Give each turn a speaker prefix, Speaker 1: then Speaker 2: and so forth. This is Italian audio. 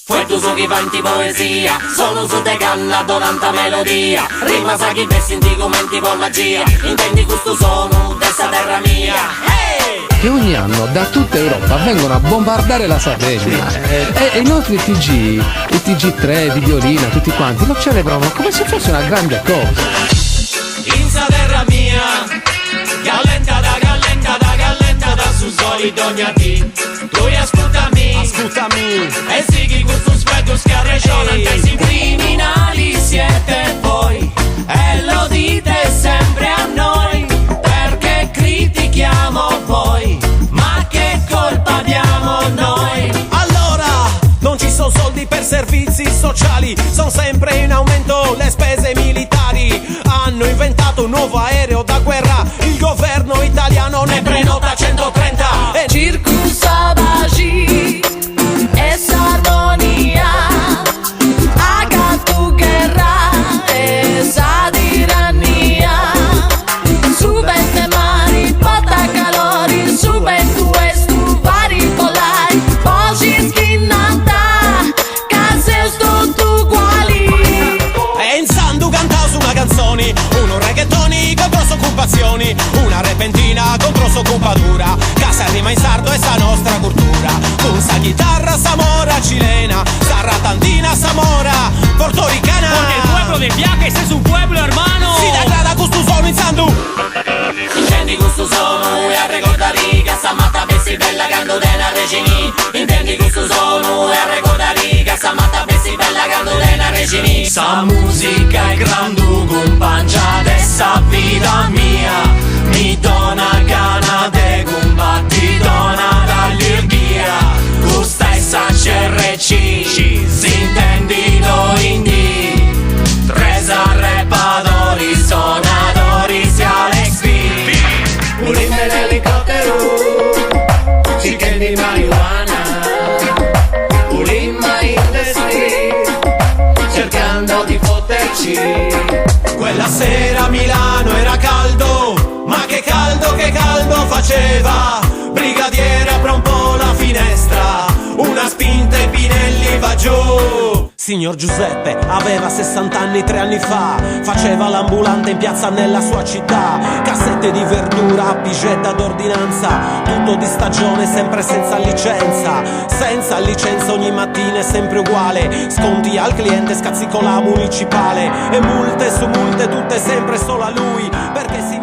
Speaker 1: Fue tu su chi fanti poesia, sono su te canna donanta melodia, rima sa chi versi in commenti con magia, intendi questo sono dessa terra mia. Hey!
Speaker 2: Che ogni anno da tutta Europa vengono a bombardare la Sardegna e i nostri TG, il TG3 di violina, tutti quanti lo celebrano come se fosse una grande cosa.
Speaker 1: In sa terra mia, gallenta da su soli dognati, tu ascoltami, e sighi questo specchio scarreccione, anche se criminali siete voi, e lo dite sempre a noi, perché critichiamo voi, ma che colpa abbiamo noi?
Speaker 3: Allora, non ci sono soldi per servizi sociali, sono sempre in aumento le spese militari, hanno inventato un nuovo aereo da guerra, il governo italiano ne prenota 130 e
Speaker 4: Circus Abagi e Sardonia, Agatu Guerra e Sadirania, subente mari, pata calori, subentu e stuvari polai, posi schinnata, case sto tu quali.
Speaker 3: e in Sandu cantao su una canzone, uno reggaetoni con grosse occupazioni, una repentina con grossa occupatura, casa rima in sardo e sa nostra cultura, con sa chitarra samora chilena, sa ratantina samora portoricana,
Speaker 5: Porque el pueblo de Viajes es un pueblo hermano.
Speaker 3: si degrada con stu sono in Sandu.
Speaker 1: Intendi questo sono e a ricordare che sta matta pessi bella canto dena regini, intendi questo sono e a ricordare che sta matta pessi bella canto dena regini, sa musica è grandu con pancia dessa vita mia, mi dona gana de combatti, dona d'allergia, gusta e sa CRC, si intendi noi indi, tresa repatori, sonatori, si Alex B. Pulimbe l'elicottero, chicken di marijuana, pulimma in the street, cercando di fotterci.
Speaker 3: Quella sera a Milano era caldo, ma che caldo faceva, brigadiere apre un po' la finestra, una spinta e Pinelli va giù. Signor Giuseppe aveva 60 anni 3 anni fa, faceva l'ambulante in piazza nella sua città, cassette di verdura, pigetta d'ordinanza, tutto di stagione sempre senza licenza ogni mattina è sempre uguale, sconti al cliente, scazzi con la municipale e multe su multe tutte sempre solo a lui, perché si